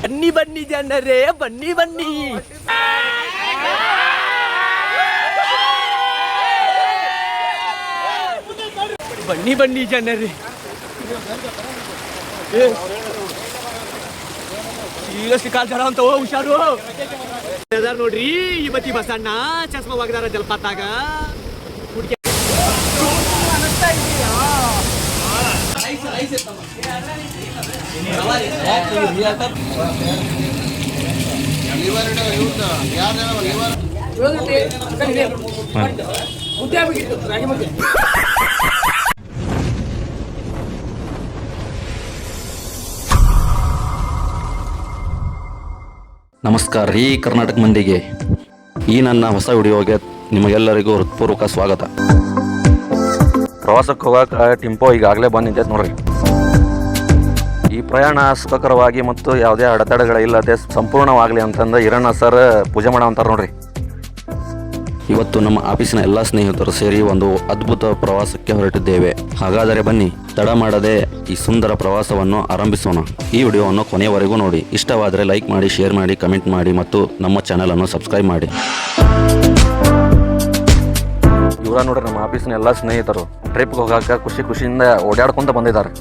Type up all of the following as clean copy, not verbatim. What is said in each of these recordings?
ಬನ್ನಿ ಬನ್ನಿ ಜನರೇ, ಬನ್ನಿ ಬನ್ನಿ. ಬನ್ನಿ ಬನ್ನಿ ಜನರೇ, ಈಗ ಸಿಕ್ಕಾಲ್ ಜರ ಅಂತ ಹುಷಾರು ನೋಡ್ರಿ. ಇವತ್ತಿ ಬಸಣ್ಣ ಚಸ್ಮಾ ಒಗದಾರ ಜಲಪಾತಾಗ. ನಮಸ್ಕಾರ ರೀ ಕರ್ನಾಟಕ ಮಂದಿಗೆ. ಈ ನನ್ನ ಹೊಸ ವಿಡಿಯೋಗೆ ನಿಮಗೆಲ್ಲರಿಗೂ ಹೃತ್ಪೂರ್ವಕ ಸ್ವಾಗತ. ಪ್ರವಾಸಕ್ಕೆ ಹೋಗಕ್ಕೆ ಟಿಂಪೋ ಈಗಾಗಲೇ ಬಂದು ನಿಂತೈತೆ ನೋಡ್ರಿ. ಈ ಪ್ರಯಾಣ ಸುಖಕರವಾಗಿ ಮತ್ತು ಯಾವುದೇ ಅಡೆತಡೆಗಳಿಲ್ಲದೆ ಸಂಪೂರ್ಣವಾಗಲಿ ಅಂತಂದು ಈರಣ್ಣ ಸರ್ ಪೂಜೆ ಮಾಡವಂತಾರೆ ನೋಡ್ರಿ. ಇವತ್ತು ನಮ್ಮ ಆಫೀಸಿನ ಎಲ್ಲ ಸ್ನೇಹಿತರು ಸೇರಿ ಒಂದು ಅದ್ಭುತ ಪ್ರವಾಸಕ್ಕೆ ಹೊರಟಿದ್ದೇವೆ. ಹಾಗಾದರೆ ಬನ್ನಿ ತಡ ಮಾಡದೆ ಈ ಸುಂದರ ಪ್ರವಾಸವನ್ನು ಆರಂಭಿಸೋಣ. ಈ ವಿಡಿಯೋವನ್ನು ಕೊನೆಯವರೆಗೂ ನೋಡಿ. ಇಷ್ಟವಾದರೆ ಲೈಕ್ ಮಾಡಿ, ಶೇರ್ ಮಾಡಿ, ಕಮೆಂಟ್ ಮಾಡಿ ಮತ್ತು ನಮ್ಮ ಚಾನಲನ್ನು ಸಬ್ಸ್ಕ್ರೈಬ್ ಮಾಡಿ. ಇವರ ನೋಡ್ರಿ ನಮ್ಮ ಆಫೀಸಿನ ಎಲ್ಲ ಸ್ನೇಹಿತರು ಟ್ರಿಪ್ಗೆ ಹೋಗಾಕ ಖುಷಿಯಿಂದ ಓಡಾಡ್ಕೊಂತ ಬಂದಿದ್ದಾರೆ.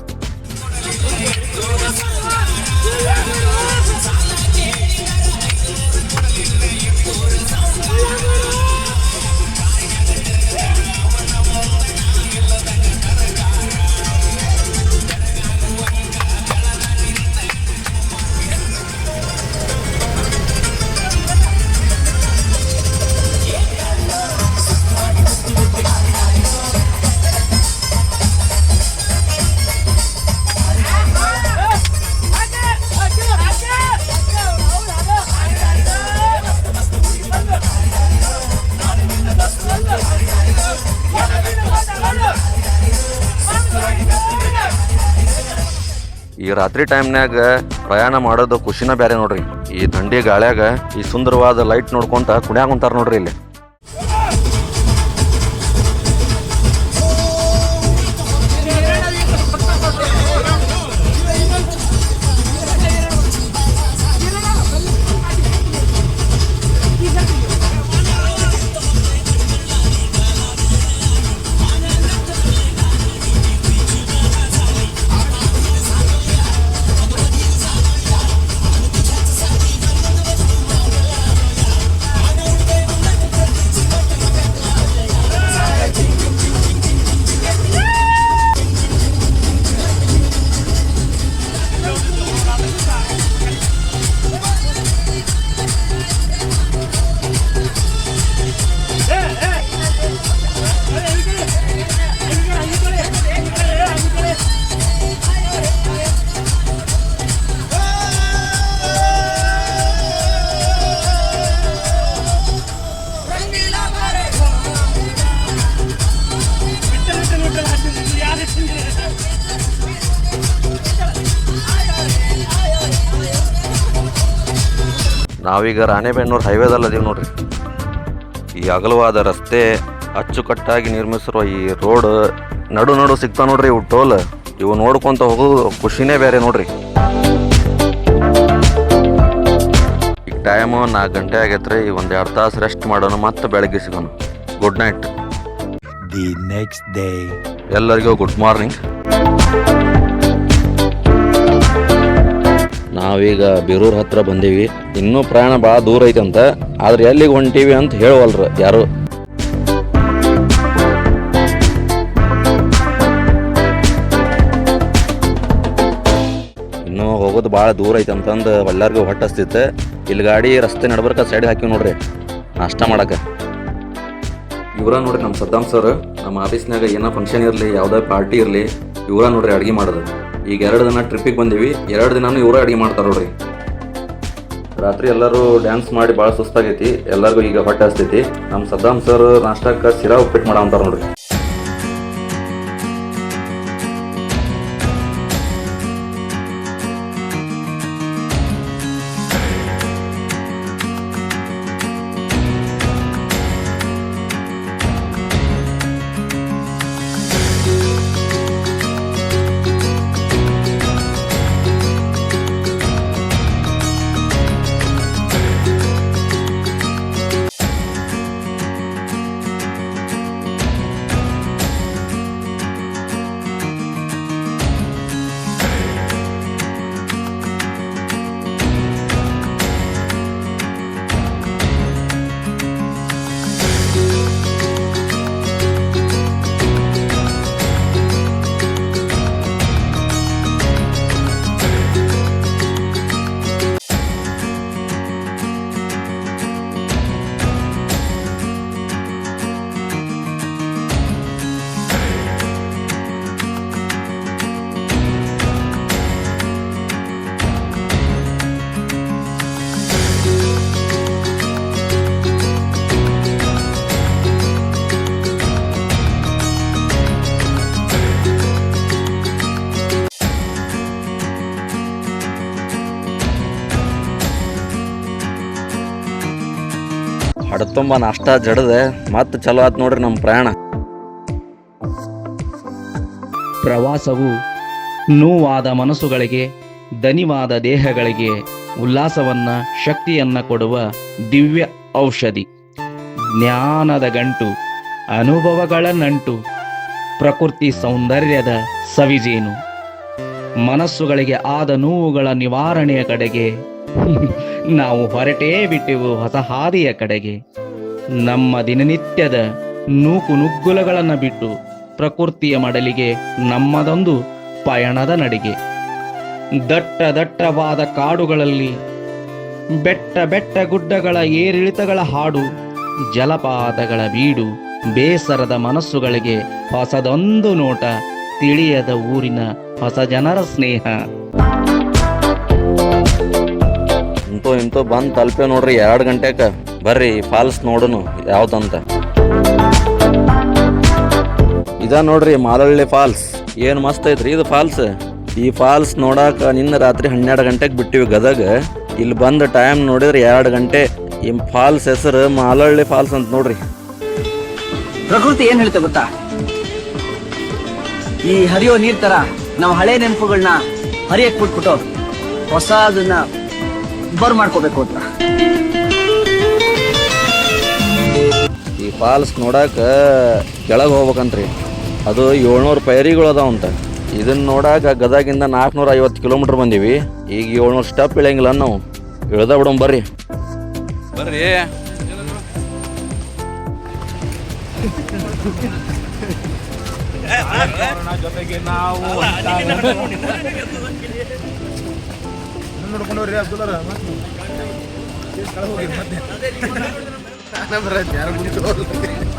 ಈ ರಾತ್ರಿ ಟೈಮ್ನಾಗ ಪ್ರಯಾಣ ಮಾಡೋದು ಖುಷಿನ ಬೇರೆ ನೋಡ್ರಿ. ಈ ಥಂಡಿ ಗಾಳ್ಯಾಗ ಈ ಸುಂದರವಾದ ಲೈಟ್ ನೋಡ್ಕೊಂತ ಕುಣ್ಯಾಕೊಂತಾರ ನೋಡ್ರಿ ಇಲ್ಲಿ. ನಾವೀಗ ರಾಣೆಬೆನ್ನೂರು ಹೈವೇದಲ್ಲದೀವಿ ನೋಡ್ರಿ. ಈ ಅಗಲವಾದ ರಸ್ತೆ ಅಚ್ಚುಕಟ್ಟಾಗಿ ನಿರ್ಮಿಸಿರುವ ಈ ರೋಡ್ ನಡು ಸಿಗ್ತಾವ ನೋಡ್ರಿ. ಇವು ಟೋಲ್ ಇವು ನೋಡ್ಕೊಂತ ಹೋಗೋದು ಖುಷಿನೇ ಬೇರೆ ನೋಡ್ರಿ. ಈಗ ಟೈಮು 4 ಗಂಟೆ ಆಗೈತ್ರಿ. ಈ 1-2 ತಾಸು ರೆಸ್ಟ್ ಮಾಡೋಣ, ಮತ್ತೆ ಬೆಳಗ್ಗೆ ಸಿಗೋಣ. Good night. The next day. ಎಲ್ಲರಿಗೂ ಗುಡ್ ಮಾರ್ನಿಂಗ್. ನಾವೀಗ ಬೀರೂರ್ ಹತ್ರ ಬಂದೀವಿ. ಇನ್ನೂ ಪ್ರಯಾಣ ಭಾಳ ದೂರ ಐತಂತ, ಆದ್ರೆ ಎಲ್ಲಿಗೆ ಹೊಂಟೀವಿ ಅಂತ ಹೇಳವಲ್ರು ಯಾರು. ಇನ್ನೂ ಹೋಗೋದು ಭಾಳ ದೂರ ಐತಂತಂದು ಎಲ್ಲರಿಗೂ ಹೊಟ್ಟೆ ಹಸ್ತಿತ್ತು. ಇಲ್ಲಿ ಗಾಡಿ ರಸ್ತೆ ನಡ್ಬರ್ಕ ಸೈಡ್ ಹಾಕಿವಿ ನೋಡ್ರಿ ನಾಷ್ಟ ಮಾಡಕ್ಕೆ. ಇವರ ನೋಡ್ರಿ ನಮ್ಮ ಸದ್ದಾಮ್ ಸರ್. ನಮ್ಮ ಆಫೀಸ್ನಾಗ ಏನೋ ಫಂಕ್ಷನ್ ಇರಲಿ, ಯಾವುದೇ ಪಾರ್ಟಿ ಇರಲಿ, ಇವರ ನೋಡ್ರಿ ಅಡುಗೆ ಮಾಡೋದು. ಈಗ 2 ದಿನ ಟ್ರಿಪ್ಪಿಗೆ ಬಂದೀವಿ. 2 ದಿನಾನು ಇವರ ಅಡುಗೆ ಮಾಡ್ತಾರೆ ನೋಡ್ರಿ. ರಾತ್ರಿ ಎಲ್ಲರೂ ಡ್ಯಾನ್ಸ್ ಮಾಡಿ ಭಾಳ ಸುಸ್ತಾಗೈತಿ. ಎಲ್ಲರಿಗೂ ಈಗ ಹೊಟ್ಟೆ ಹಸ್ತೈತಿ. ನಮ್ಮ ಸದ್ದಾಮ್ ಸರ್ ನಾಷ್ಟಕ್ಕೆ ಸಿರಾ ಉಪ್ಪಿಟ್ಟು ಮಾಡೋ ಅಂತಾರೆ ನೋಡ್ರಿ. ಹೊಡೆತುಂಬ ನಾಷ್ಟ ಜಡದೆ ಮತ್ತೆ ಚಲೋ ಆತ್ ನೋಡ್ರಿ ನಮ್ಮ ಪ್ರಯಾಣ. ಪ್ರವಾಸವು ನೋವಾದ ಮನಸ್ಸುಗಳಿಗೆ, ದನಿವಾದ ದೇಹಗಳಿಗೆ ಉಲ್ಲಾಸವನ್ನ, ಶಕ್ತಿಯನ್ನ ಕೊಡುವ ದಿವ್ಯ ಔಷಧಿ. ಜ್ಞಾನದ ಗಂಟು, ಅನುಭವಗಳ ನಂಟು, ಪ್ರಕೃತಿ ಸೌಂದರ್ಯದ ಸವಿಜೇನು. ಮನಸ್ಸುಗಳಿಗೆ ಆದ ನೋವುಗಳ ನಿವಾರಣೆಯ ಕಡೆಗೆ ನಾವು ಹೊರಟೇ ಬಿಟ್ಟೆವು ಹೊಸ ಹಾದಿಯ ಕಡೆಗೆ. ನಮ್ಮ ದಿನನಿತ್ಯದ ನೂಕು ನುಗ್ಗುಲಗಳನ್ನು ಬಿಟ್ಟು ಪ್ರಕೃತಿಯ ಮಡಲಿಗೆ ನಮ್ಮದೊಂದು ಪಯಣದ ನಡಿಗೆ. ದಟ್ಟವಾದ ಕಾಡುಗಳಲ್ಲಿ ಬೆಟ್ಟ ಗುಡ್ಡಗಳ ಏರಿಳಿತಗಳ ಹಾಡು, ಜಲಪಾತಗಳ ಬೀಡು, ಬೇಸರದ ಮನಸ್ಸುಗಳಿಗೆ ಹೊಸದೊಂದು ನೋಟ, ತಿಳಿಯದ ಊರಿನ ಹೊಸ ಜನರ ಸ್ನೇಹ. ಇಂತೂ ಬಂದು ತಲುಪೆ ನೋಡ್ರಿ 2 ಗಂಟೆಗೆ. ಬರ್ರಿ ಫಾಲ್ಸ್ ನೋಡುನು ಯಾವ್ದಂತ. ಇದ ನೋಡ್ರಿ ಮಾಲಳ್ಳಿ ಫಾಲ್ಸ್. ಏನು ಮಸ್ತ್ ಐತ್ರಿ ಇದು ಫಾಲ್ಸ್. ಈ ಫಾಲ್ಸ್ ನೋಡಾಕ ನಿನ್ನ ರಾತ್ರಿ 12 ಗಂಟೆಗೆ ಬಿಟ್ಟಿವಿ ಗದಗ. ಇಲ್ಲಿ ಬಂದ ಟೈಮ್ ನೋಡಿದ್ರೆ 2 ಗಂಟೆ. ಈ ಫಾಲ್ಸ್ ಹೆಸರು ಮಾಲಳ್ಳಿ ಫಾಲ್ಸ್ ಅಂತ ನೋಡ್ರಿ. ಪ್ರಕೃತಿ ಏನ್ ಹೇಳ್ತೆ ಗೊತ್ತಾ? ಈ ಹರಿಯೋ ನೀರ್ ತರ ನಾವು ಹಳೆ ನೆನಪುಗಳನ್ನ ಹರಿಯಕ್ ಬಿಟ್ಬಿಟ್ಟು ಹೊಸದನ್ನ ಬರ್ ಮಾಡ್ಕೋಬೇಕು ಅಂತ. ಈ ಫಾಲ್ಸ್ ನೋಡಾಕ ಕೆಳಗೆ ಹೋಗ್ಬೇಕಂತ್ರಿ. ಅದು 700 ಪೈರಿಗಳು ಅದಾವಂತ. ಇದನ್ನ ನೋಡಾಕ ಗದಗಿಂದ 450 ಕಿಲೋಮೀಟರ್ ಬಂದೀವಿ. ಈಗ 700 ಸ್ಟೆಪ್ ಇಳಂಗಿಲ್ಲ ನಾವು. ಇಳ್ದ ಬಿಡೋಣ ಬರ್ರಿ. ಜೊತೆಗೆ ನಾವು ನೋಡ್ಕೊಂಡವ್ರಿ ಅಬ್ದುಲ್ಲಾರ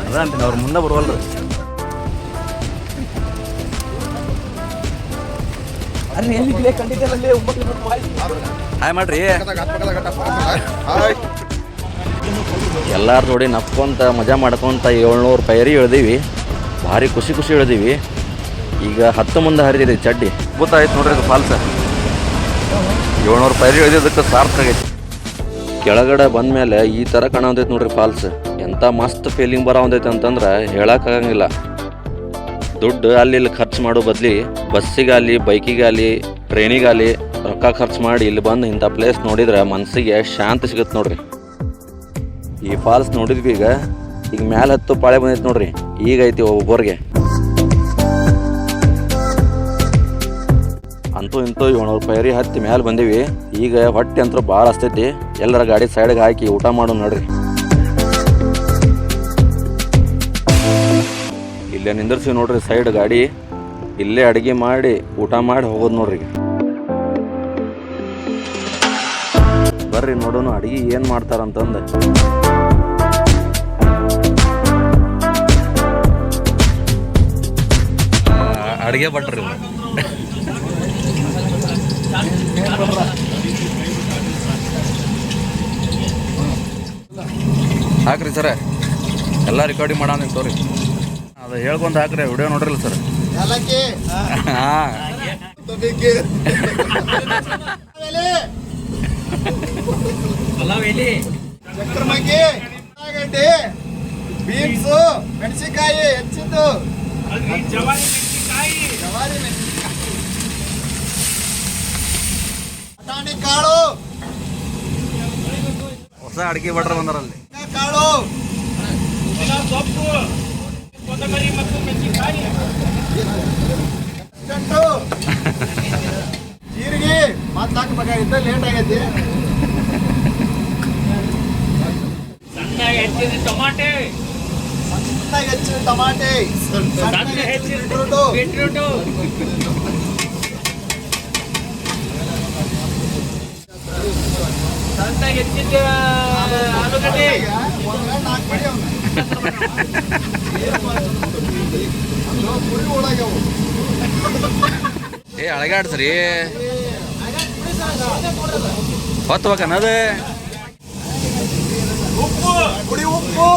ಅದಂತೀನಿ ಅವ್ರು ಮುಂದೆ ಬರುವಲ್ರಿ. ಹಾಯ್ ಮಾಡ್ರಿ. ಎಲ್ಲಾರು ನೋಡಿ ನಕ್ಕೊಂತ ಮಜಾ ಮಾಡ್ಕೊಂತ 700 ಪೈರಿ ಇಳ್ದೀವಿ. ಭಾರಿ ಖುಷಿ ಇಳ್ದೀವಿ. ಈಗ 10 ಮುಂದೆ ಹರಿದಿರಿ ಚಡ್ಡಿ. ಗೊತ್ತಾಯ್ತು ನೋಡ್ರಿ ಇದು ಫಾಲ್ಸ್. 700 ಪೈರಿ ಇಳಿದಿದ್ದಕ್ಕೆ ಸಾರ್ಥಕ ಆಗೈತಿ. ಕೆಳಗಡೆ ಬಂದ್ಮೇಲೆ ಈ ಥರ ಕಾಣತೈತಿ ನೋಡ್ರಿ ಫಾಲ್ಸ್. ಎಂಥ ಮಸ್ತ್ ಫೀಲಿಂಗ್ ಬರೋದೈತೆ ಅಂತಂದ್ರೆ ಹೇಳೋಕ್ಕಾಗಂಗಿಲ್ಲ. ದುಡ್ಡು ಅಲ್ಲಿ ಇಲ್ಲಿ ಖರ್ಚು ಮಾಡೋ ಬದಲಿ ಬಸ್ಸಿಗಾಗಲಿ, ಬೈಕಿಗಾಗಲಿ, ಟ್ರೈನಿಗಾಗಲಿ ರೊಕ್ಕ ಖರ್ಚು ಮಾಡಿ ಇಲ್ಲಿ ಬಂದು ಇಂಥ ಪ್ಲೇಸ್ ನೋಡಿದ್ರೆ ಮನಸ್ಸಿಗೆ ಶಾಂತಿ ಸಿಗುತ್ತೆ ನೋಡ್ರಿ. ಈ ಫಾಲ್ಸ್ ನೋಡಿದ್ವಿ. ಈಗ ಮ್ಯಾಲೆ ಹತ್ತು ಪಾಳೆ ಬಂದೈತೆ ನೋಡ್ರಿ. ಈಗ ಐತಿ ಒಬ್ಬೊಬ್ಬರಿಗೆ. ಅಂತೂ ಇಂತೂ 700 ಪೈರಿ ಹತ್ತಿ ಮ್ಯಾಲೆ ಬಂದೀವಿ. ಈಗ ಹೊಟ್ಟೆ ಅಂತೂ ಭಾಳ ಹಸ್ತೈತಿ. ಎಲ್ಲರ ಗಾಡಿ ಸೈಡ್ಗೆ ಹಾಕಿ ಊಟ ಮಾಡೋಣ ನೋಡ್ರಿ. ಇಲ್ಲೇ ನಿಂದಿರ್ಸಿ ನೋಡ್ರಿ ಸೈಡ್ ಗಾಡಿ. ಇಲ್ಲೇ ಅಡುಗೆ ಮಾಡಿ ಊಟ ಮಾಡಿ ಹೋಗೋದು ನೋಡ್ರಿ. ಬರ್ರಿ ನೋಡೋಣ ಅಡುಗೆ ಏನು ಮಾಡ್ತಾರಂತಂದು. ಅಡುಗೆ ಭಟ್ರಿ ಹಾಕ್ರಿ ಸರ. ಎಲ್ಲ ರೆಕಾರ್ಡಿಂಗ್ ಮಾಡೋಣ ತೋರಿ. ಅದು ಹೇಳ್ಕೊಂತ ಹಾಕ್ರಿ. ವಿಡಿಯೋ ನೋಡ್ರಿಲ್ಲ ಸರ್. ಹಾಂ ಚಕ್ರಮಕ್ಕಿ, ಗಡ್ಡೆ, ಬೀನ್ಸು, ಮೆಣಸಿನಕಾಯಿ ಹೆಚ್ಚಿದ್ದು, ಜವಾರಿ ಮೆಣಸಿನಕಾಯಿ, ಬಟಾಣಿ ಕಾಳು, ಹೊಸ ಅಡುಗೆ ಭಟ್ರು ಬಂದಾರಲ್ಲಿ. ಕಾಳು, ಸೊಪ್ಪು, ಕೊತ್ತಂಬರಿ ಮತ್ತು ಮೆಣಸಿನಕಾಯಿ, ಜೀರಿಗೆ ಮತ್ತೆ ಹಾಕಬೇಕಾಗಿತ್ತು. ಲೇಟ್ ಆಗೈತಿ. ಸಣ್ಣಗೆ ಹೆಚ್ಚಿದ ಟೊಮಾಟೆ, ಸಣ್ಣಗೆ ಹೆಚ್ಚಿದ ಟಮಾಟೆ, ಸಣ್ಣಗೆ ಹೆಚ್ಚಿದ ಬೀಟ್ರೂಟು, ಸಣ್ಣಗೆ ಹೆಚ್ಚಿದ ಆಲೂಗಡ್ಡೆ, ಪುರಿ ಒಳಗ್ಯಾವು. ಏ ಅಳಗಾಡ್ಸ್ರಿ ಹೊತ್ಬೇಕನ್ನದ. ಉಪ್ಪು, ಪುಡಿ ಉಪ್ಪು,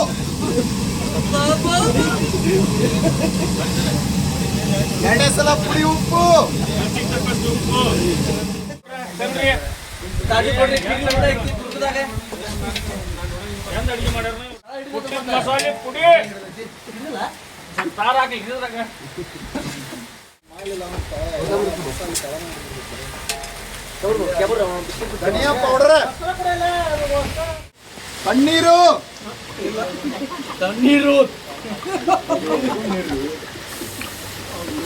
ಎರಡೇ ಸಲ ಪುಡಿ ಉಪ್ಪು. ಅಡುಗೆ ಮಾಡ್ಯಾರ ಕುಟ್ಟಿದ ಮಸಾಲೆ ಪುಡಿ ಸಾರು ಹಾಕಿ ಇದ್ರಾಗ ಧನಿಯಾ ಪೌಡರ್, ಪನ್ನೀರು,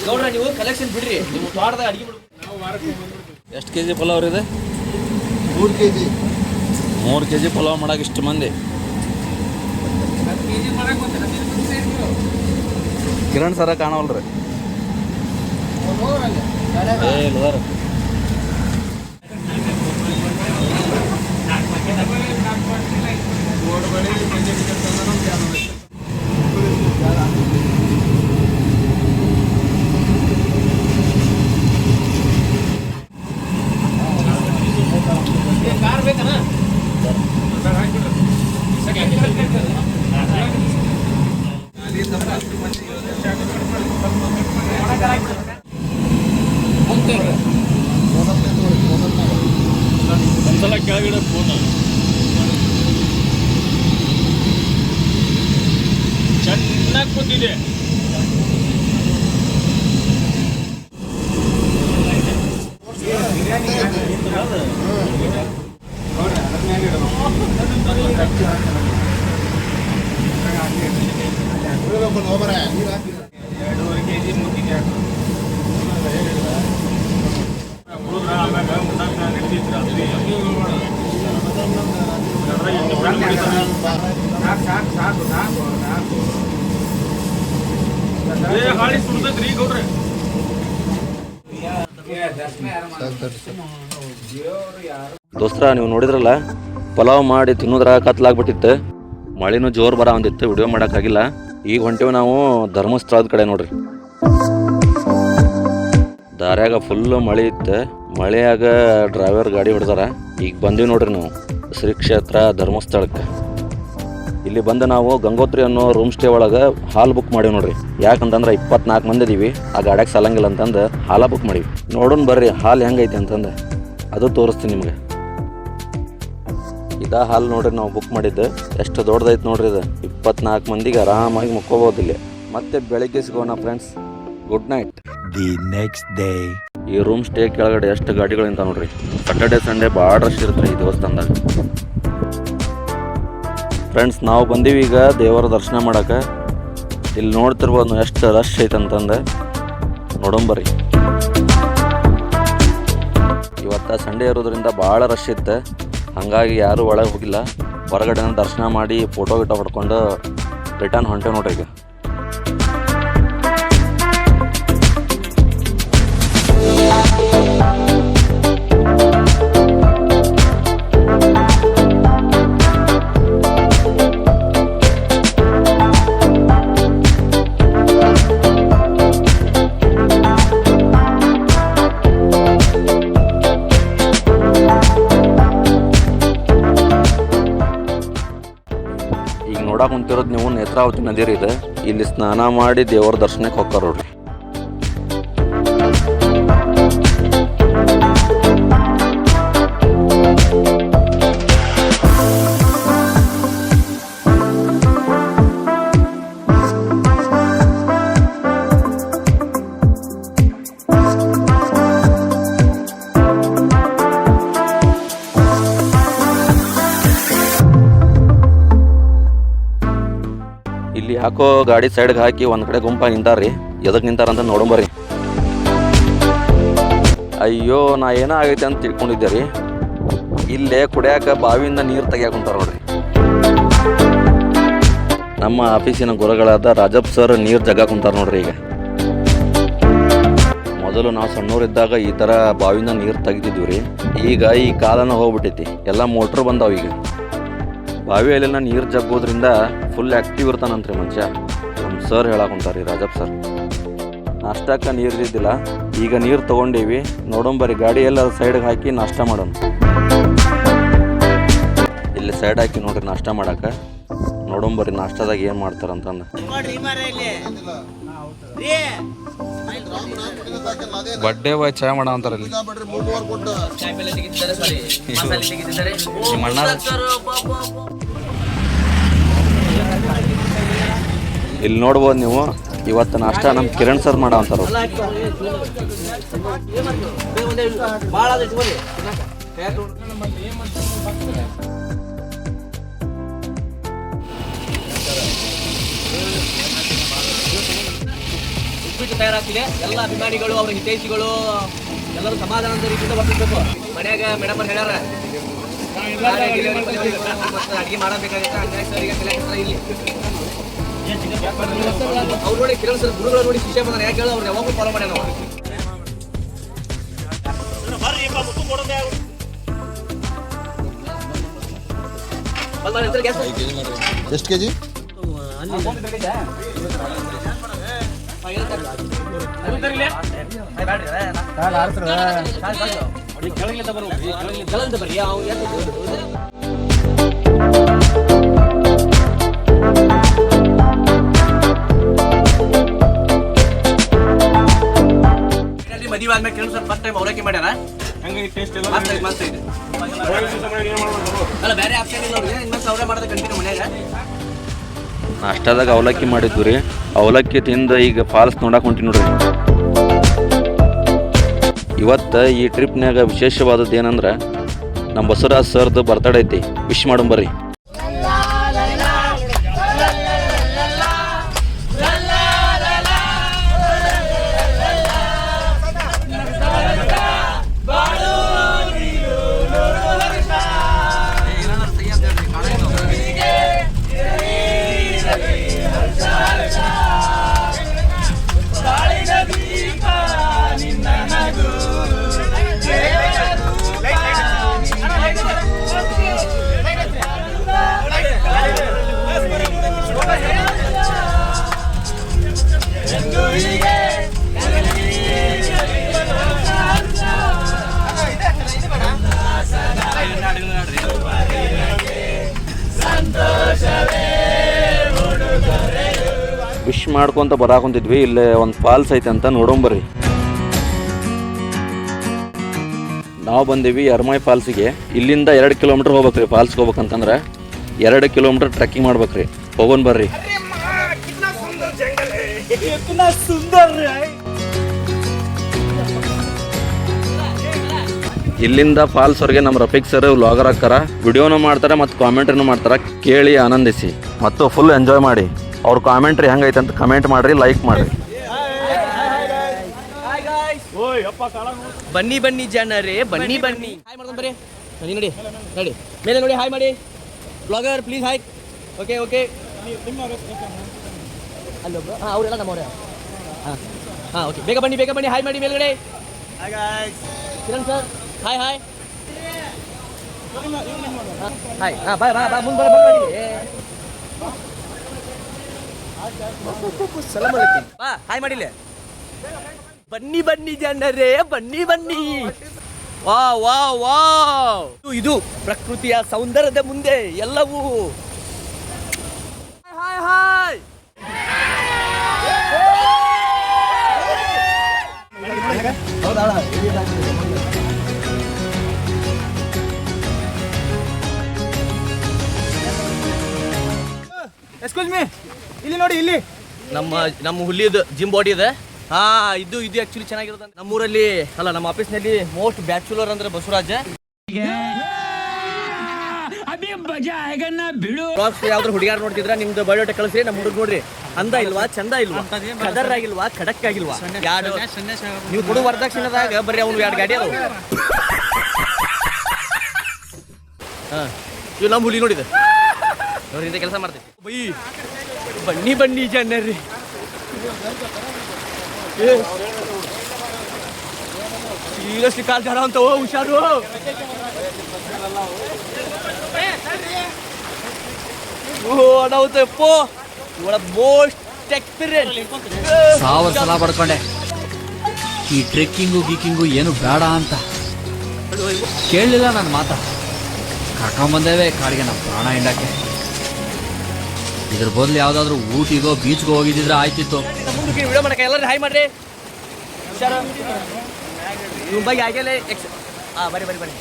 ಗೌಡ್ರ ನೀವು ಕಲೆಕ್ಷನ್ ಬಿಡ್ರಿ, ನೀವು ತೋಟದಾಗ ಅಡಿಗೆ ಬಿಡ್ರಿ. ಎಷ್ಟು ಕೆ ಜಿ ಪಲಾವ್ ಇದೆ? 3 kg. 3 ಕೆ ಜಿ ಪಲಾವ್ ಮಾಡಕ್ಕೆ ಇಷ್ಟು ಮಂದಿ. ಕಿರಣ್ ಸರ ಕಾಣವಲ್ರಿ. ಒಂದ್ಸಲ ಕೆಳಗಡೆ ಫೋನ್ ಚೆನ್ನಾಗಿ ಕೂತಿದೆ. ಹಾಳಿ ಸುಡ್ತೈತ್ರಿ ಗೌಡ್ರೆ. ದೋಸ್ತರ ನೀವು ನೋಡಿದ್ರಲ್ಲ, ಪಲಾವ್ ಮಾಡಿ ತಿನ್ನೋದ್ರಾಗ ಕತ್ಲಾಗ್ಬಿಟ್ಟಿತ್ತು. ಮಳೆನೂ ಜೋರು ಬರ ಒಂದಿತ್ತು, ವಿಡಿಯೋ ಮಾಡೋಕ್ಕಾಗಿಲ್ಲ. ಈಗ ಹೊಂಟೇವು ನಾವು ಧರ್ಮಸ್ಥಳದ ಕಡೆ ನೋಡ್ರಿ. ದಾರ್ಯಾಗ ಫುಲ್ಲು ಮಳೆ ಇತ್ತು. ಮಳೆಯಾಗ ಡ್ರೈವರ್ ಗಾಡಿ ಹೊಡೆದಾರ. ಈಗ ಬಂದೀವಿ ನೋಡ್ರಿ ನಾವು ಶ್ರೀ ಕ್ಷೇತ್ರ ಧರ್ಮಸ್ಥಳಕ್ಕೆ. ಇಲ್ಲಿ ಬಂದು ನಾವು ಗಂಗೋತ್ರಿ ಅನ್ನೋ ರೂಮ್ ಸ್ಟೇ ಒಳಗೆ ಹಾಲ್ ಬುಕ್ ಮಾಡೀವಿ ನೋಡ್ರಿ. ಯಾಕಂತಂದ್ರೆ 24 ಮಂದಿ ಇದೀವಿ, ಆ ಗಾಡ್ಯಾಗ ಸಲಂಗಿಲ್ಲ ಅಂತಂದು ಹಾಲ ಬುಕ್ ಮಾಡೀವಿ. ನೋಡೋಣ ಬರ್ರಿ ಹಾಲ್ ಹೆಂಗೈತಿ ಅಂತಂದು ಅದು ತೋರಿಸ್ತೀನಿ ನಿಮ್ಗೆ. ಇದಾ ಹಾಲ್ ನೋಡ್ರಿ ನಾವು ಬುಕ್ ಮಾಡಿದ್ದು. ಎಷ್ಟು ದೊಡ್ಡದೈತೆ ನೋಡ್ರಿ ಇದು. 24 ಮಂದಿಗೆ ಆರಾಮಾಗಿ ಮುಕ್ಕೋಬೋದು ಇಲ್ಲಿ. ಮತ್ತೆ ಬೆಳಿಗ್ಗೆ ಸಿಗೋಣ friends. Good night. The next day. ಈ ರೂಮ್ ಸ್ಟೇ ಕೆಳಗಡೆ ಎಷ್ಟು ಗಾಡಿಗಳಿಂದ ನೋಡ್ರಿ. ಸಾಟರ್ಡೆ ಸಂಡೇ ಭಾಳ ರಶ್ ಇರುತ್ತೆ ಈ ದೇವಸ್ಥಾನದಾಗ. ಫ್ರೆಂಡ್ಸ್ ನಾವು ಬಂದೀವಿ ಈಗ ದೇವರ ದರ್ಶನ ಮಾಡೋಕೆ. ಇಲ್ಲಿ ನೋಡ್ತಿರ್ಬೋದು ಎಷ್ಟು ರಶ್ ಐತಂತಂದು. ನೋಡೋಂಬರ್ರಿ. ಇವತ್ತು ಸಂಡೇ ಇರೋದ್ರಿಂದ ಭಾಳ ರಶ್ ಇತ್ತು, ಹಾಗಾಗಿ ಯಾರೂ ಒಳಗೆ ಹೋಗಿಲ್ಲ. ಹೊರಗಡೆ ದರ್ಶನ ಮಾಡಿ ಫೋಟೋ ಗಿಟೋ ಹೊಡ್ಕೊಂಡು ರಿಟರ್ನ್ ಹೊಂಟೇವೆ ನೋಡ್ರಿ ಈಗ. ನೋಡಕ್ಕೆ ಕುಂತಿರೋದು ನೀವು ನೇತ್ರಾವತಿ ನದಿ ರೀ. ಇದು ಇಲ್ಲಿ ಸ್ನಾನ ಮಾಡಿ ದೇವರ ದರ್ಶನಕ್ಕೆ ಹೋಗ್ತಾರೆ ನೋಡ್ರಿ. ಇಲ್ಲಿ ಯಾಕೋ ಗಾಡಿ ಸೈಡ್ಗೆ ಹಾಕಿ ಒಂದು ಕಡೆ ಗುಂಪಾಗಿ ನಿಂತಾರ್ರಿ. ಎದಕ್ಕೆ ನಿಂತಾರಂತ ನೋಡಂಬರ್ರಿ. ಅಯ್ಯೋ ನಾ ಏನೋ ಆಗೈತೆ ಅಂತ ತಿಳ್ಕೊಂಡಿದ್ದೆ ರೀ. ಇಲ್ಲೇ ಕುಡಿಯಾಕ ಬಾವಿಯಿಂದ ನೀರು ತೆಗಿಯಾಕ ಕುಂತಾರ ನೋಡ್ರಿ. ನಮ್ಮ ಆಫೀಸಿನ ಗುರುಗಳಾದ ರಾಜಪ್ಪ ಸರ್ ನೀರು ಜಗ್ಗಾಕ ಕುಂತಾರ ನೋಡ್ರಿ. ಈಗ ಮೊದಲು ನಾವು ಸಣ್ಣವರಿದ್ದಾಗ ಈ ಥರ ಬಾವಿಯಿಂದ ನೀರು ತೆಗಿತಿದ್ವಿ ರೀ. ಈಗ ಈ ಕಾಲನ ಹೋಗ್ಬಿಟ್ಟೈತಿ, ಎಲ್ಲ ಮೋಟ್ರ್ ಬಂದಾವ. ಈಗ ಬಾವಿಯಲ್ಲೆಲ್ಲ ನೀರು ಜಗ್ಗೋದ್ರಿಂದ ಫುಲ್ ಆ್ಯಕ್ಟಿವ್ ಇರ್ತಾನಂತ್ರಿ ಮನುಷ್ಯ. ನಮ್ಮ ಸರ್ ಹೇಳಾಕೊಂತಾರ್ರಿ ರಾಜಪ್ಪ ಸರ್. ನಾಷ್ಟಕ್ಕೆ ನೀರು ಇದ್ದಿಲ್ಲ, ಈಗ ನೀರು ತೊಗೊಂಡೀವಿ. ನೋಡೋಂಬರಿ ಗಾಡಿ ಎಲ್ಲ ಸೈಡ್ಗೆ ಹಾಕಿ ನಾಷ್ಟ ಮಾಡೋಣ. ಇಲ್ಲಿ ಸೈಡ್ ಹಾಕಿ ನೋಡ್ರಿ ನಾಷ್ಟ ಮಾಡಕ್ಕೆ. ನೋಡೋಂಬರಿ ನಾಷ್ಟದಾಗ ಏನು ಮಾಡ್ತಾರಂತಂದು. ಬಡ್ಡೆ ಬಾಯ್ ಚಾಯ್ ಮಾಡೋ ಅಂತಾರಲ್ಲಿ. ಇಲ್ಲಿ ನೋಡ್ಬೋದು ನೀವು, ಇವತ್ತು ನಾಷ್ಟ ನಮ್ಮ ಕಿರಣ್ ಸರ್ ಮಾಡೋ ಅಂತಾರ. ಉಪ್ಪಿಟ್ಟು ತಯಾರಾಗ್ತಿದೆ. ಎಲ್ಲ ಅಭಿಮಾನಿಗಳು, ಅವರ ಹಿತೈಷಿಗಳು ಎಲ್ಲರೂ ಸಮಾಧಾನದ ರೀತಿಯಿಂದ ಬರ್ತಿರ್ಬೇಕು. ಮನ್ಯಾಗ ಮೇಡಮ್ ಅವ್ರು ಹೇಳ್ಯಾರ ಅಡಿಗೆ ಮಾಡಬೇಕಾಗುತ್ತೆ. ಇಲ್ಲಿ ಅವ್ರು ನೋಡಿ ಕಿರಣ್ ಸರ್ ಗುರುಗಳು ನೋಡಿ ಶಿಷ್ಯ ಬಂದ್ರೆ ಯಾಕೆ ಹೇಳೋ, ಅವ್ರು ಯಾವಾಗೂ ಫಾಲೋ ಮಾಡ್ಯಾರ. ನಾವು ಎಷ್ಟು ಕೆಜಿ? ಮದುವೆ ಆದ್ಮೇಲೆ ಕಿರಣ್ ಸರ್ ಫಸ್ಟ್ ಟೈಮ್ ಅವಲಕ್ಕಿ ಮಾಡ್ಯಾರ. ಮಸ್ತ್ ಇದೆ. ಅಲ್ಲ ಬೇರೆ ಆಪ್ಷನ್ ಇಲ್ಲ ಅವ್ರಿಗೆ. ಇನ್ನೊಂದು ಅವರೇ ಮಾಡೋದು ಕಂಟಿನ್ಯೂ ಮನ್ಯಾಗ. ನಾಷ್ಟದಾಗ ಅವಲಕ್ಕಿ ಮಾಡಿದ್ವಿ ರೀ. ಅವಲಕ್ಕಿ ತಿಂದು ಈಗ ಫಾಲ್ಸ್ ನೋಡಕ್ಕೆ ಹೊಂಟಿ ನೋಡ್ರಿ. ಇವತ್ತು ಈ ಟ್ರಿಪ್ನಾಗ ವಿಶೇಷವಾದದ್ದು ಏನಂದ್ರೆ ನಮ್ಮ ಬಸವರಾಜ್ ಸರ್ದು ಬರ್ತಡೇ ಐತಿ. ವಿಶ್ ಮಾಡೋಂಬರ್ರಿ. ವಿಶ್ ಮಾಡ್ಕೊಂತ ಬರಾಕೊಂತಿದ್ವಿ. ಇಲ್ಲೇ ಒಂದು ಫಾಲ್ಸ್ ಐತೆ ಅಂತ ನೋಡೋಂಬರ್ರಿ. ನಾವು ಬಂದೀವಿ ಯರ್ಮಾಯ್ ಫಾಲ್ಸಿಗೆ. ಇಲ್ಲಿಂದ 2 ಕಿಲೋಮೀಟ್ರ್ ಹೋಗ್ಬೇಕ್ರಿ. ಫಾಲ್ಸ್ಗೆ ಹೋಗ್ಬೇಕಂತಂದ್ರೆ 2 ಕಿಲೋಮೀಟ್ರ್ ಟ್ರೆಕ್ಕಿಂಗ್ ಮಾಡ್ಬೇಕ್ರಿ. ಹೋಗೋಣ ಬರ್ರಿ. ಇಲ್ಲಿಂದ ಫಾಲ್ಸ್ವರೆಗೆ ನಮ್ಮ ರಫೀಕ್ ಸರ್ ವ್ಲಾಗರ್ ಹಾಕ್ತಾರ, ವಿಡಿಯೋನು ಮಾಡ್ತಾರೆ ಮತ್ತು ಕಾಮೆಂಟ್ರಿನೂ ಮಾಡ್ತಾರೆ. ಕೇಳಿ ಆನಂದಿಸಿ ಮತ್ತು ಫುಲ್ ಎಂಜಾಯ್ ಮಾಡಿ. ಅವ್ರ ಕಾಮೆಂಟ್ರಿ ಹೆಂಗೈತೆ ಅಂತ ಕಮೆಂಟ್ ಮಾಡಿರಿ, ಲೈಕ್ ಮಾಡಿರಿ. ಬನ್ನಿ ಬನ್ನಿ ಜನರೇ, ಬನ್ನಿ ಬನ್ನಿ. ಹಾಯ್ ಮಾಡ್ಕೊಂಡು ಬರ್ರಿ. ನೋಡಿ ನೋಡಿ ನೋಡಿ ಮೇಲೆ ನೋಡಿ, ಹಾಯ್ ಮಾಡಿ. Blogger please hi. Okay okay. ಅಲ್ಲೊಬ್ರು ಅವರೆಲ್ಲ ನಮ್ಮವ್ರೆ. ಹಾಂ ಓಕೆ, ಬೇಗ ಬನ್ನಿ ಬೇಗ ಬನ್ನಿ. ಹಾಯ್ ಮಾಡಿ ಮೇಲ್ಗಡೆ. Kiran sir hi hi hi. ಹಾಂ ಬಾಯ್ ಬಾ ಬಾ ಮುಂದೆ ಬನ್ನಿ. ಬಾ ಹಾಯ್ ಮಾಡಿಲ್ಲ. ಬನ್ನಿ ಬನ್ನಿ ಜನರೇ, ಬನ್ನಿ ಬನ್ನಿ. ವಾ ವಾ ವಾ, ಇದು ಪ್ರಕೃತಿಯ ಸೌಂದರ್ಯದ ಮುಂದೆ ಎಲ್ಲವೂ. Hi hi. ಎಕ್ಸ್ಕ್ಯೂಸ್ ಮೀ, ಇಲ್ಲಿ ನೋಡಿ, ಇಲ್ಲಿ ನಮ್ಮ ಹುಲಿದು ಜಿಮ್ ಬಾಡಿ ಇದೆ. ಹಾ, ಇದು ಆಕ್ಚುಲಿ ಚೆನ್ನಾಗಿರುತ್ತೆ. ನಮ್ಮೂರಲ್ಲಿ ಅಲ್ಲ, ನಮ್ಮ ಆಫೀಸ್ನಲ್ಲಿ ಮೋಸ್ಟ್ ಬ್ಯಾಚುಲರ್ ಅಂದ್ರೆ ಬಸವರಾಜ್. ಯಾವ್ದಾರು ಹುಡುಗಾರ ನೋಡ್ತಿದ್ರ ನಿಮ್ದು ಬಯೋಡೇಟಾ ಕಳಿಸ್ರಿ. ನಮ್ಮ ಹುಡುಗ ನೋಡ್ರಿ, ಅಂದ ಇಲ್ವಾ, ಚಂದ ಇಲ್ವಾ, ಕದರ್ ಆಗಿಲ್ವಾ, ಖಡಕ್ ಆಗಿಲ್ವಾ, ನೀವು ಕೊಡು ವರದಕ್ಷಿಣದಾಗ ಬರ್ರಿ ಅವ್ನು 2 ಗಾಡಿ ಅದಾವ. ಹಾ, ಇವ್ ನಮ್ಮ ಹುಲಿ ನೋಡಿದ ಅವ್ರಿಂದ ಕೆಲಸ ಮಾಡ್ತೀವಿ. ಬೈ ಬನ್ನಿ ಬನ್ನಿ ಜನರಿ. ಸೀರಿಯಸ್ಲಿ ಕಾಲ್ ಜಾರ ಅಂತ ಹುಷಾರು. ಓಹೋ ಅನಾಹುತಪ್ಪ, ಇವಳ ಮೋಸ್ಟ್ ಎಕ್ಸ್ಪೀರಿಯನ್ಸ್. 1000 ಸಲ ಪಡ್ಕೊಂಡೆ ಈ ಟ್ರೆಕ್ಕಿಂಗು ಗೀಕಿಂಗು ಏನು ಬೇಡ ಅಂತ. ಕೇಳಲಿಲ್ಲ ನನ್ನ ಮಾತ. ಕರ್ಕೊಂಬಂದೇವೆ ಕಾಡಿಗೆ ನಮ್ಮ ಪ್ರಾಣ ಹಿಂಡಕ್ಕೆ. ಇದ್ರ ಬದಲು ಯಾವ್ದಾದ್ರು ಊಟಿಗೋ ಬೀಚ್ಗೋ ಹೋಗಿದ್ರೆ ಆಯ್ತಿತ್ತು. ಮುಂದಕ್ಕೆ ವಿಡಿಯೋ ಮಾಡಕ್ಕೆ ಎಲ್ಲರೂ ಹಾಯ್ ಮಾಡ್ರಿ. ಹುಷಾರು. ನಿಮ್ಮ ಬಗ್ಗೆ ಆಗಲೇ ಬರಿ ಬರಿ ಬರಿ.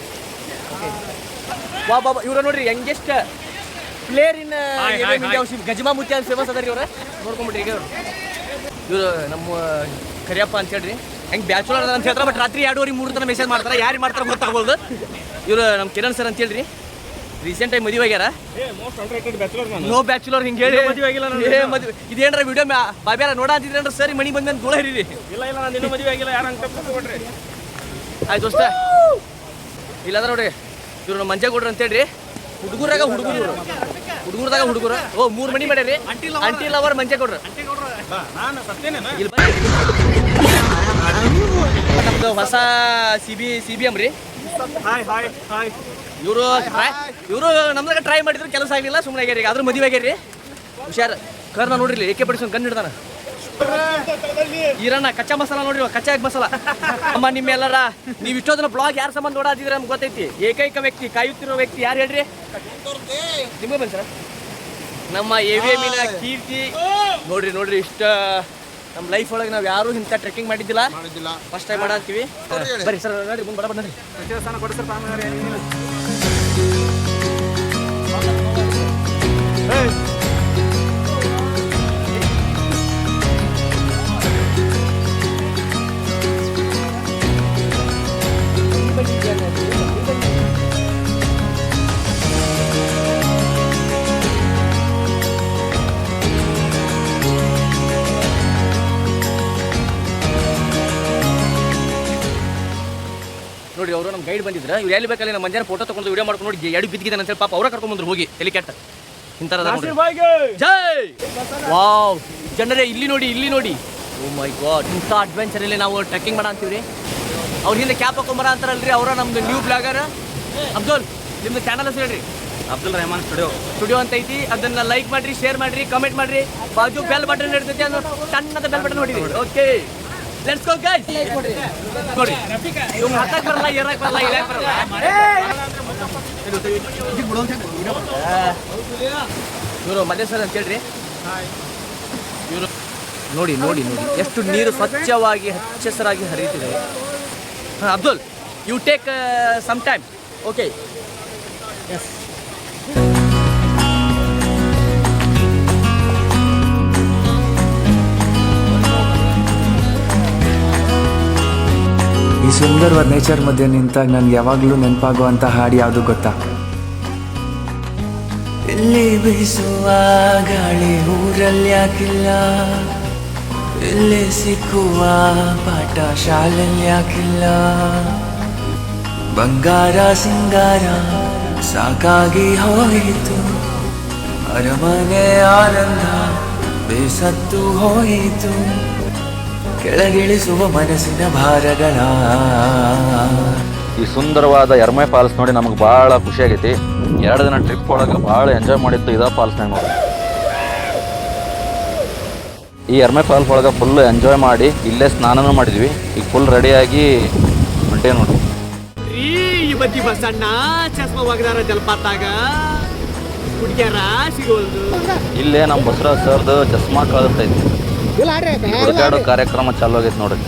ವಾ ಬಾಬಾ, ಇವ್ರ ನೋಡ್ರಿ ಯಂಗೆಸ್ಟ್ ಪ್ಲೇಯರ್ ಇನ್ Hi. ಗಜಮಾ ಮುತ್ಯ ಅಂತ ಫೇಮಸ್ ಅದಾರಿ ಇವ್ರ ನೋಡ್ಕೊಂಬಿಟ್ರಿ ಈಗ ಇವ್ರು ನಮ್ಮ ಕರಿಯಪ್ಪ ಅಂತ ಹೇಳ್ರಿ ಹೆಂಗೆ ಬ್ಯಾಚುಲರ್ ಅದ ಅಂತ ಹೇಳ್ತಾರೆ. ಬಟ್ ರಾತ್ರಿ 2:30 ತನಕ ಮೆಸೇಜ್ ಮಾಡ್ತಾರೆ. ಯಾರಿಗೆ ಮಾಡ್ತಾರೆ ಗೊತ್ತಾಗೋದು. ಇವ್ರು ನಮ್ಮ ಕಿರಣ್ ಸರ್ ಅಂತ ಹೇಳ್ರಿ ರೀಸೆಂಟ್ ಆಗಿ ಮದುವೆ ಆಗ್ಯಾರ. ನೋ ಬ್ಯಾಚುಲರ್ ಹಿಂಗೆ ಹೇಳಿ ಮದುವೆ ಆಗಿಲ್ಲ ಮದುವೆ ಇದೇನ್ರ ವಿಡಿಯೋ ಬಾಬ್ಯಾರ ನೋಡ ಅಂತಿದ್ರೇನ್ರ ಸರಿ ಮಣಿ ಬಂದ ಧೂಳ ಹರಿರಿ. ಇಲ್ಲ ನಾನು ಇನ್ನೂ ಮದುವೆ ಆಗಿಲ್ಲ, ಯಾರು ಅಂತ ತಪ್ಪಿಸ್ಕೊಬಿಡ್ರಿ. ಆಯ್ತು ದೋಸ್ತ ಇಲ್ಲಂದ್ರ ನೋಡ್ರಿ ಇವ್ರು ನಮ್ಮ ಮಂಜೇಗೌಡ್ರು ಅಂತ ಹೇಳ್ರಿ. ಹುಡುಗರಾಗ ಹುಡುಗರು ಓ 3 ಮನಿ ಮಾಡ್ಯಾರಿ. ಅಂಟಿ ಲವರ್ ಮಂಜೇಗೌಡ್ರು ನಾನು ಸತ್ತೇನೇನ? ಇಲ್ಲಿ ನಮ್ದು ಹೊಸ CBM ರೀ. ಹಾಯ್ ಇವರು ನಮ್ದಾಗ ಟ್ರೈ ಮಾಡಿದ್ರು ಕೆಲಸ ಆಗಿಲ್ಲ, ಸುಮ್ಮನೆ ಆಗ್ಯಾರ. ಈಗ ಆದ್ರೂ ಮದುವೆ ಆಗ್ಯಾರಿ. ಹುಷಾರ್ ಕರ್ನ ನೋಡ್ರಿ ಏಕೆ ಪಡಿಸ್ಕೊಂಡು ಗನ್ ಹಿಡ್ದಾನ. ಈರಣ್ಣ ಕಚ್ಚಾ ಮಸಾಲ ನೋಡ್ರಿ, ಕಚ್ಚಾ ಮಸಾಲ. ಅಮ್ಮ ನಿಮ್ಮೆಲ್ಲರ ನೀವು ಇಷ್ಟೊಂದಿನ ಬ್ಲಾಗ್ ಯಾರ ಸಂಬಂಧ ನೋಡಾದಿದ್ರೆ ನಮ್ಗೆ ಗೊತ್ತೈತಿ. ಏಕೈಕ ವ್ಯಕ್ತಿ ಕಾಯುತ್ತಿರೋ ವ್ಯಕ್ತಿ ಯಾರು ಹೇಳ್ರಿ? ನಿಮ್ಗೆ ಬನ್ನಿ ಸರ್. ನಮ್ಮ AVM ಕೀರ್ತಿ ನೋಡ್ರಿ ಇಷ್ಟ ನಮ್ಮ ಲೈಫ್ ಒಳಗೆ ನಾವು ಯಾರು ಇಂಥ ಟ್ರೆಕ್ಕಿಂಗ್ ಮಾಡಿದ್ದಿಲ್ಲ, ಫಸ್ಟ್ ಟೈಮ್ ಮಾಡತ್ತೀವಿ. ಬರ್ರಿ ಸರ್ ನೋಡಿ ಮುಂದೆ ಬನ್ನಿ. ನೋಡಿ ಅವರು ನಮ್ಮ ಗೈಡ್ ಬಂದಿದ್ರು. ಇವ್ರು ಎಲ್ಲಿ ಬೇಕಲ್ಲಿ ನಮ್ಮ ಮಂಜಾನ ಫೋಟೋ ತಗೊಂಡು ವಿಡಿಯೋ ಮಾಡ್ಕೊಂಡು ನೋಡಿ ಎಡಿ ಬಿದ್ದಿದ್ದಾನೆ ಅಂತ ಹೇಳಿ ಪಾಪ ಅವರ ಕರ್ಕೊಂಡು ಬಂದ್ರು ಹೋಗಿ ಹೆಲಿಕಾಪ್ಟರ್ ಇಂಥರದ. ಜೈ ವಾವ್ ಜನರೇ ಇಲ್ಲಿ ನೋಡಿ ಓ ಮೈ ಗಾಡ್, ಇಂಥ ಅಡ್ವೆಂಚರಲ್ಲಿ ನಾವು ಟ್ರೆಕ್ಕಿಂಗ್ ಮಾಡ ಅಂತೀವ್ರಿ. ಅವ್ರ ಹಿಂದೆ ಕ್ಯಾಪ್ ಹಾಕೊಂಬರ ಅಂತಾರಲ್ರಿ, ಅವರ ನಮ್ದು ನ್ಯೂ ಬ್ಲಾಗರ್ ಅಬ್ದುಲ್. ನಿಮ್ದು ಚಾನಲ್ ಹೆಸರು ಹೇಳ್ರಿ. ಅಬ್ದುಲ್ ರೆಹಮಾನ್ ಸ್ಟುಡಿಯೋ ಅಂತ ಐತಿ. ಅದನ್ನ ಲೈಕ್ ಮಾಡ್ರಿ, ಶೇರ್ ಮಾಡ್ರಿ, ಕಮೆಂಟ್ ಮಾಡ್ರಿ. ಬಾಜು ಬೆಲ್ ಬಟನ್ ಇರ್ತೈತಿ, ಅದು ಸಣ್ಣದ ಬೆಲ್ ಬಟನ್ ಹೊಡಿರಿ. Okay let's go guys. ನೋಡಿ ಇವ್ನು ಹತ್ತಕ್ಕೆ ಬರಲ್ಲ, ಏರಕ್ಕೆ ಬರಲ್ಲ, ಇಳಕ್ಕೆ ಬರಲ್ಲ. ಇವರು ಮಲ್ಯ ಸರ್ ಅಂತ ಹೇಳ್ರಿ. ಇವರು ನೋಡಿ ಎಷ್ಟು ನೀರು ಸ್ವಚ್ಛವಾಗಿ ಹಚ್ಚೆಸರಾಗಿ ಹರಿಯುತ್ತಿದೆ. Abdul you take some time. Okay yes. ಈ ಸುಂದರವಾದ ನೇಚರ್ ಮಧ್ಯೆ ನಿಂತಾಗ ನನ್ಗೆ ಯಾವಾಗಲೂ ನೆನಪಾಗುವಂಥ ಹಾಡು ಯಾವುದು ಗೊತ್ತಾ? ಇಲ್ಲಿ ಬೀಸುವ ಗಾಳಿ ಊರಲ್ಲಿ ಯಾಕಿಲ್ಲ, ಇಲ್ಲಿ ಸಿಕ್ಕುವ ಪಾಠ ಶಾಲೆಯಲ್ಲಿ ಯಾಕಿಲ್ಲ, ಬಂಗಾರ ಸಿಂಗಾರ ಸಾಕಾಗಿ ಹೋಯಿತು, ಅರಮನೆ ಆನಂದ ಬೇಸತ್ತು ಹೋಯಿತು, ಕೆಳಗಿಳಿಸುವ ಮನಸ್ಸಿನ ಭಾರಗಳ. ಈ ಸುಂದರವಾದ ಎರ್ಮೆ ಫಾಲ್ಸ್ ನೋಡಿ ನಮಗೆ ಭಾಳ ಖುಷಿ ಆಗೈತಿ. 2 ದಿನ ಟ್ರಿಪ್ ಒಳಗೆ ಭಾಳ ಎಂಜಾಯ್ ಮಾಡಿದ್ದು ಇದ ಫಾಲ್ಸ್ನಾಗ ನೋಡಿ. ಈ ಎರ್ಮೆ ಫಾಲ್ಸ್ ಒಳಗೆ ಫುಲ್ ಎಂಜಾಯ್ ಮಾಡಿ ಇಲ್ಲೇ ಸ್ನಾನನೂ ಮಾಡಿದ್ವಿ. ಈಗ ಫುಲ್ ರೆಡಿಯಾಗಿ ಹೊಂಟೇ ನೋಡಿ. ಈ ಬಜ್ಜಿ ಬಸಣ್ಣ ಚಸ್ಮಾ ಒಗದಾರ ಜಲಪಾತಾಗ ಹುಡುಗ್ಯಾರ ಸಿಗೋದು. ಇಲ್ಲೇ ನಮ್ಮ ಬಸವರಾಜ್ ಸರ್ದು ಚಸ್ಮಾ ಕಳೆದೈತಿ. ಹುಡುಗಾಡೋ ಕಾರ್ಯಕ್ರಮ ಚಾಲು ಆಗೈತೆ ನೋಡ್ರಿ.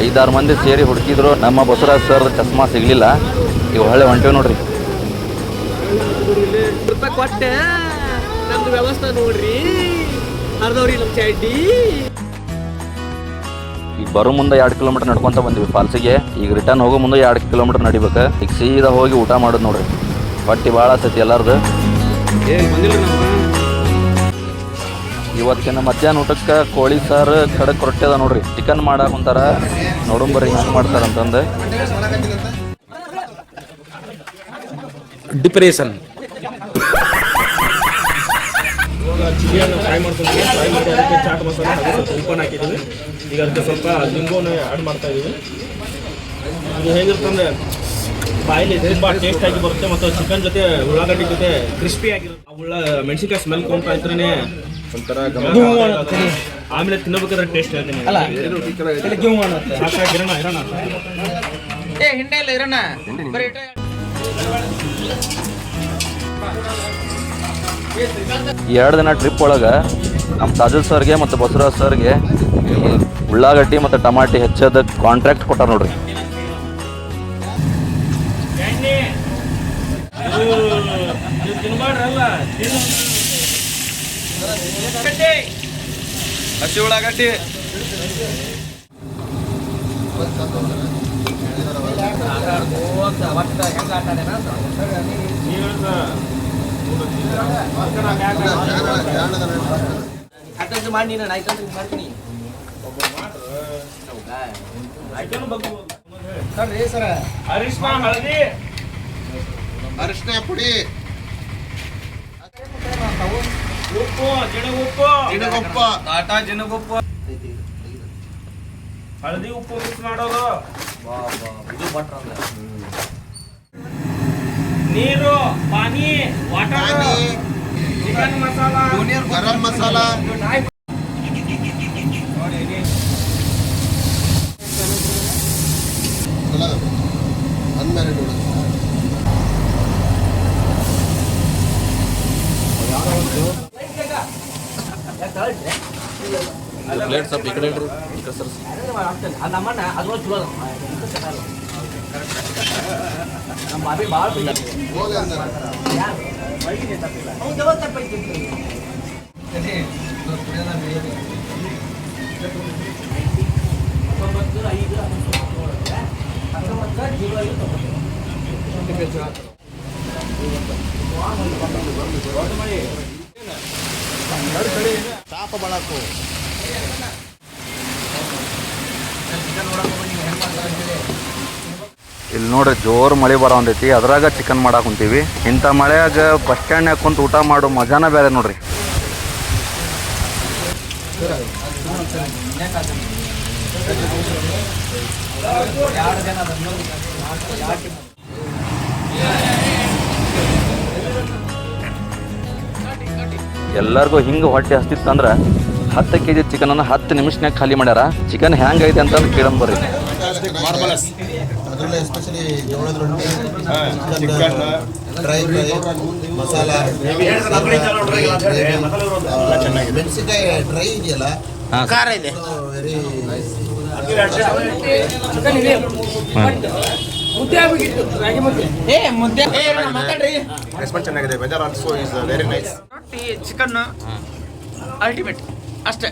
ಐದಾರು ಮಂದಿ ಸೇರಿ ಹುಡುಕಿದ್ರು, ನಮ್ಮ ಬಸವರಾಜ್ ಸರ್ ಚಸ್ಮಾ ಸಿಗ್ಲಿಲ್ಲ. ಈಗ ಹೊಳ್ಳೆ ಹೊಂಟೇವ್ ನೋಡ್ರಿ. ರೂಪಾಯಿ ಕೊಟ್ಟೆ ನಮ್ದು ವ್ಯವಸ್ಥೆ ನೋಡ್ರಿ. ಅರ್ಧವ್ರಿ ನಮ್ಮ ಚಡ್ಡಿ. ಈಗ ಬರೋ ಮುಂದೆ 2 ಕಿಲೋಮೀಟರ್ ನಡ್ಕೊಂತ ಬಂದ್ವಿ ಫಾಲ್ಸಿಗೆ. ಈಗ ರಿಟರ್ನ್ ಹೋಗೋ ಮುಂದೆ 2 ಕಿಲೋಮೀಟರ್ ನಡಿಬೇಕು. ಈಗ ಸೀದಾ ಹೋಗಿ ಊಟ ಮಾಡೋದು ನೋಡ್ರಿ. ಹೊಟ್ಟಿ ಭಾಳ ಆಸೈತಿ ಎಲ್ಲಾರ್ದು. ಇವತ್ತಿನ ಮಧ್ಯಾಹ್ನ ಊಟಕ್ಕೆ ಕೋಳಿ ಸಾರು ಖಡಕ್ ರೊಟ್ಟಿ ಅದ ನೋಡ್ರಿ. ಚಿಕನ್ ಮಾಡಾಕ ಕುಂತಾರ, ನೋಡುಂಬರಿ ಹೆಂಗೆ ಮಾಡ್ತಾರಂತಂದು. ಡಿಪ್ರೆಷನ್ ಇವಾಗ ಚಿಲ್ಲಿಯನ್ನು ಫ್ರೈ ಮಾಡ್ಕೊಂಡ್ವಿ. ಫ್ರೈ ಮಾಡಿ ಅದಕ್ಕೆ ಚಾಟ್ ಮಸಾಲ ಹಾಕಿ ಸ್ವಲ್ಪ ಉಪ್ಪನ್ನು ಹಾಕಿದ್ದೀವಿ. ಈಗ ಅದಕ್ಕೆ ಸ್ವಲ್ಪ ಲಿಂಬೂನ ಆ್ಯಡ್ ಮಾಡ್ತಾ ಇದ್ದೀವಿ. ಇದು ಹೇಗಿರ್ತಂದ್ರೆ ಬಾಯಲ್ಲಿ ತುಂಬ ಟೇಸ್ಟಾಗಿ ಬರುತ್ತೆ ಮತ್ತು ಚಿಕನ್ ಜೊತೆ ಉಳ್ಳಾಗಡ್ಡಿ ಜೊತೆ ಕ್ರಿಸ್ಪಿ ಆಗಿರುತ್ತೆ. ಮೆಣಸಿನ್ಕಾಯಿ ಸ್ಮೆಲ್ ಕೊಂತ ಇದ್ರೇ ಒಂಥರ ಆಮೇಲೆ ತಿನ್ನಬೇಕಾದ್ರೆ ಟೇಸ್ಟ್ ಹೇಳ್ತೀನಿ. ಈ 2 ದಿನ ಟ್ರಿಪ್ ಒಳಗೆ ನಮ್ಮ ತಾಜುಲ್ ಸರ್ಗೆ ಮತ್ತು ಬಸವರಾಜ್ ಸರ್ಗೆ ಉಳ್ಳಾಗಡ್ಡಿ ಮತ್ತು ಟಮಾಟಿ ಹೆಚ್ಚದ ಕಾಂಟ್ರಾಕ್ಟ್ ಕೊಟ್ಟಾರ ನೋಡ್ರಿ. ಹಸಿ ಉಳ್ಳಾಗಡ್ಡಿ ಮಾಡಿ ನೀನು ಆಯ್ತಂದ್ರೆ ಮಾಡ್ತೀನಿ. ಅರಿಶಿನ ಹಳದಿ ಅರಿಶಿನ ಪುಡಿ, ಉಪ್ಪು ಜಿಣಗುಪ್ಪು ಜಿನಗೊಪ್ಪ, ಟಾಟಾ ಜಿನಗುಪ್ಪು, ಹಳದಿ ಉಪ್ಪು ಮಿಕ್ಸ್ ಮಾಡೋದು, ಇದು ಬಟ್ರ ಅಂದ್ರೆ ನೀರು, ಪಾನಿ, ವಾಟರ್, ಪಾನಿ, ಚಿಕನ್ ಮಸಾಲ, ಗರಂ ಮಸಾಲ, ಅನ್ಮ್ಯಾರಿಡ್ ಹುಡುಗ. ಪ್ಲೇಟ್ ಸ್ವಲ್ಪ ಈ ಕಡೆ ಇಡ್ರಿ. ನಮ್ಮಣ್ಣ ಅದು ಚಲೋ ನಮ್ಮ ಬಾಬಿ ಭಾಳ ಹೋಗಿ ಅಂತಾರೆ. ತಾಪ ಬಳಕು ಇಲ್ಲಿ ನೋಡ್ರಿ ಜೋರು ಮಳೆ ಬರೋ ಒಂದೈತಿ, ಅದ್ರಾಗ ಚಿಕನ್ ಮಾಡಾಕ್ ಕುಂತೀವಿ. ಇಂಥ ಮಳೆಯಾಗ ಬಸ್ ಸ್ಟ್ಯಾಂಡ್ನಾಗ ಕುಂತು ಊಟ ಮಾಡೋ ಮಜಾನ ಬೇರೆ ನೋಡ್ರಿ. ಎಲ್ಲರಿಗೂ ಹಿಂಗೆ ಹೊಟ್ಟೆ ಹಸ್ತಿತ್ತಂದ್ರೆ 10 kg ಚಿಕನನ್ನು 10 ನಿಮಿಷನ್ಯಾಗ ಖಾಲಿ ಮಾಡ್ಯಾರ. ಚಿಕನ್ ಹ್ಯಾಂಗೈತೆ ಅಂತಂದು ಕೇಳೋಣ ಬರ್ರಿ. ಮಾರ್ಬಲಸ್, ಅದರಲ್ಲೇ ಎಸ್ಪೆಷಲಿ ಜೋಳದ ರೊಟ್ಟಿ, ಚಿಕನ್ ಡ್ರೈ ಫ್ರೈ, ಮಸಾಲ, ಮೆಣಸಿನಕಾಯಿ ಡ್ರೈ ಇದೆಯಲ್ಲ, ಖಾರ ಇದೆ, ವೆರಿ ರೆಸ್ಪಾನ್ಸ್ ಚೆನ್ನಾಗಿದೆ. Weather also is very nice. ರೊಟ್ಟಿ ಚಿಕನ್ ಅಲ್ಟಿಮೇಟ್ ಅಷ್ಟೇ,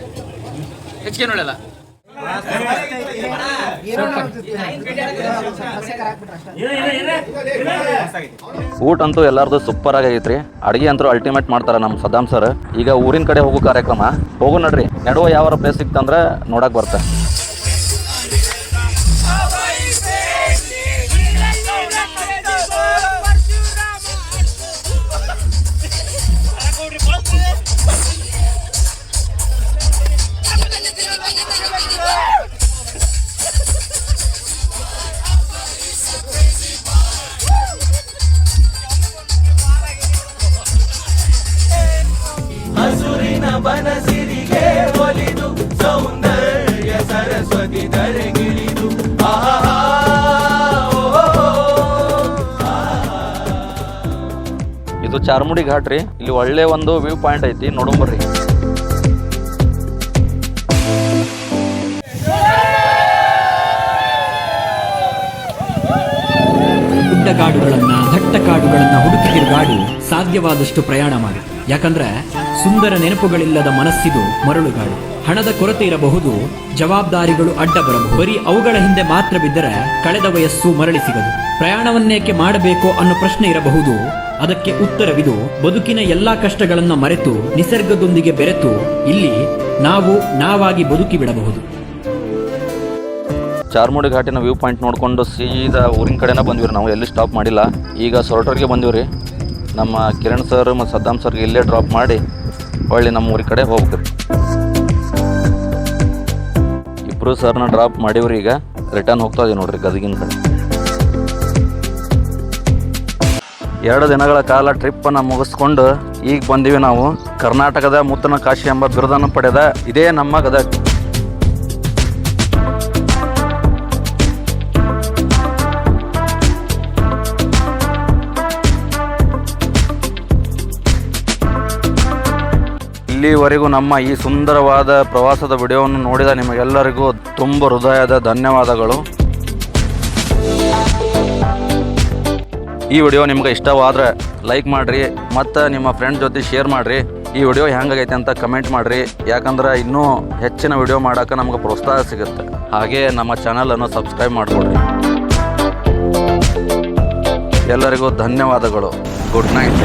ಹೆಚ್ಚಿಗೆ ನೋಡಲ್ಲ. ಊಟ ಅಂತೂ ಎಲ್ಲಾರ್ದು ಸೂಪರ್ ಆಗೈತ್ರಿ. ಅಡುಗೆ ಅಂತೂ ಅಲ್ಟಿಮೇಟ್ ಮಾಡ್ತಾರ ನಮ್ಮ ಸದ್ದಾಮ್ ಸರ್. ಈಗ ಊರಿನ ಕಡೆ ಹೋಗೋ ಕಾರ್ಯಕ್ರಮ ಹೋಗು ನಡ್ರಿ. ನಡುವ ಯಾವ ಪ್ಲೇಸ್ ಸಿಕ್ತಂದ್ರೆ ನೋಡಕ್ ಬರ್ತ. ಇದು ಚಾರ್ಮುಡಿ ಘಾಟ್ ರೀ. ಇಲ್ಲಿ ಒಳ್ಳೆ ಒಂದು ವ್ಯೂ ಪಾಯಿಂಟ್ ಐತಿ, ನೋಡೋಣ ಬರ್ರಿ. ಗುಡ್ಡ ಕಾಡುಗಳನ್ನ, ದಟ್ಟ ಕಾಡುಗಳನ್ನ ಹುಡುಕಿ ತಿರುಗಾಡಿ ಸಾಧ್ಯವಾದಷ್ಟು ಪ್ರಯಾಣ ಮಾಡಿ. ಯಾಕಂದ್ರೆ ಸುಂದರ ನೆನಪುಗಳಿಲ್ಲದ ಮನಸ್ಸಿದು ಮರಳುಗಾಡು. ಹಣದ ಕೊರತೆ ಇರಬಹುದು, ಜವಾಬ್ದಾರಿಗಳು ಅಡ್ಡ ಬರಬಹುದು. ಬರೀ ಅವುಗಳ ಹಿಂದೆ ಮಾತ್ರ ಬಿದ್ದರೆ ಕಳೆದ ವಯಸ್ಸು ಮರಳಿ ಸಿಗದು. ಪ್ರಯಾಣವನ್ನೇಕೆ ಮಾಡಬೇಕು ಅನ್ನೋ ಪ್ರಶ್ನೆ ಇರಬಹುದು. ಅದಕ್ಕೆ ಉತ್ತರವಿದು. ಬದುಕಿನ ಎಲ್ಲಾ ಕಷ್ಟಗಳನ್ನ ಮರೆತು ನಿಸರ್ಗದೊಂದಿಗೆ ಬೆರೆತು ಇಲ್ಲಿ ನಾವು ನಾವಾಗಿ ಬದುಕಿ ಬಿಡಬಹುದು. ಚಾರ್ಮುಡಿ ಘಾಟಿನ ವ್ಯೂ ಪಾಯಿಂಟ್ ನೋಡ್ಕೊಂಡು ಸೀದಾ ಊರಿನ ಕಡೆನ ಬಂದ್ವಿ. ನಾವು ಎಲ್ಲಿ ಸ್ಟಾಪ್ ಮಾಡಿಲ್ಲ. ಈಗ ಸೊರಟರ್ಗೆ ಬಂದಿವ್ರಿ. ನಮ್ಮ ಕಿರಣ್ ಸರ್ ಮತ್ತು ಸದ್ದಾಮ್ ಸರ್ಗೆ ಇಲ್ಲೇ ಡ್ರಾಪ್ ಮಾಡಿ ಹೊಳ್ಳಿ ನಮ್ಮ ಊರಿನ ಕಡೆ ಹೋಗ್ಬೇಕ್ರಿ. ಇಬ್ಬರು ಸರ್ನ ಡ್ರಾಪ್ ಮಾಡಿವ್ರಿ. ಈಗ ರಿಟರ್ನ್ ಹೋಗ್ತಾ ಇದೀವಿ ನೋಡ್ರಿ ಗದಗಿನ ಕಡೆ. 2 ದಿನಗಳ ಕಾಲ ಟ್ರಿಪ್ಪನ್ನು ಮುಗಿಸ್ಕೊಂಡು ಈಗ ಬಂದೀವಿ ನಾವು. ಕರ್ನಾಟಕದ ಮುತ್ತನ ಕಾಶಿ ಎಂಬ ಬಿರುದನ್ನು ಪಡೆದ ಇದೇ ನಮ್ಮ ಗದಗ. ಇಲ್ಲಿವರೆಗೂ ನಮ್ಮ ಈ ಸುಂದರವಾದ ಪ್ರವಾಸದ ವಿಡಿಯೋವನ್ನು ನೋಡಿದ ನಿಮಗೆಲ್ಲರಿಗೂ ತುಂಬ ಹೃದಯದ ಧನ್ಯವಾದಗಳು. ಈ ವಿಡಿಯೋ ನಿಮ್ಗೆ ಇಷ್ಟವಾದರೆ ಲೈಕ್ ಮಾಡಿರಿ ಮತ್ತು ನಿಮ್ಮ ಫ್ರೆಂಡ್ ಜೊತೆ ಶೇರ್ ಮಾಡಿರಿ. ಈ ವಿಡಿಯೋ ಹೆಂಗಾಗೈತೆ ಅಂತ ಕಮೆಂಟ್ ಮಾಡಿರಿ, ಯಾಕಂದ್ರೆ ಇನ್ನೂ ಹೆಚ್ಚಿನ ವಿಡಿಯೋ ಮಾಡೋಕೆ ನಮ್ಗೆ ಪ್ರೋತ್ಸಾಹ ಸಿಗುತ್ತೆ. ಹಾಗೆ ನಮ್ಮ ಚಾನಲನ್ನು ಸಬ್ಸ್ಕ್ರೈಬ್ ಮಾಡಿಕೊಡ್ರಿ. ಎಲ್ಲರಿಗೂ ಧನ್ಯವಾದಗಳು. Good night.